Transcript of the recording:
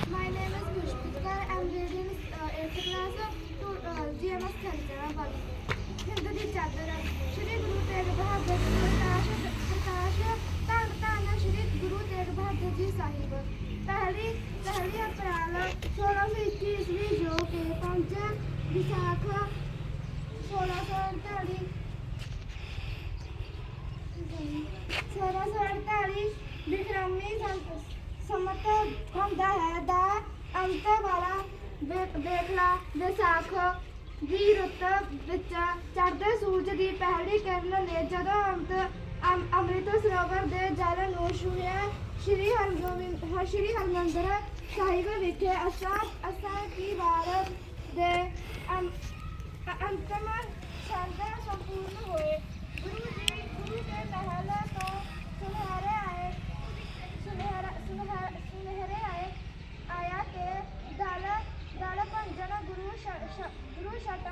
My name is Pushpita. I'm reading 8th class to GMS Khalsa. Hind ਦੀ ਚਾਦਰ ਸ਼੍ਰੀ ਗੁਰੂ ਤੇਗ ਬਹਾਦਰ ਪ੍ਰਕਾਸ਼ ਧੰਨ ਧੰਨ ਸ਼੍ਰੀ ਗੁਰੂ ਤੇਗ ਬਹਾਦਰ ਜੀ ਸਾਹਿਬ। ਪਹਿਲੀ ਅਪ੍ਰੈਲ 1621 ਈਸਵੀ ਜੋ ਕਿ 5 ਵਿਸਾਖ 1648 ਵਿਕਰਮੀ ਸੰਮਤ ਹੁੰਦਾ ਹੈ ਦਾ ਅੰਤ ਵਾਲਾ ਵੇਖਲਾ ਵਿਸਾਖ ਦੀ ਰੁੱਤ ਵਿੱਚ ਚੜ੍ਹਦੇ ਸੂਰਜ ਦੀ ਪਹਿਲੀ ਕਿਰਨ ਨੇ ਜਦੋਂ ਅੰਮ੍ਰਿਤ ਸਰੋਵਰ ਦੇ ਜਲ ਨੂੰ ਛੂਹਿਆ, ਸ਼੍ਰੀ ਹਰਿਮੰਦਰ ਸਾਹਿਬ ਵਿਖੇ ਅਸਾਂ ਕੀ ਵਾਰ ਦੇ ਅੰਤਮ ਛੰਦ ਸੰਪੂਰਨ ਹੋਏ। ਗੁਰੂ ਦੇ ਮਹਿਲ ਤੋਂ ਸੁਨਹਿਰੇ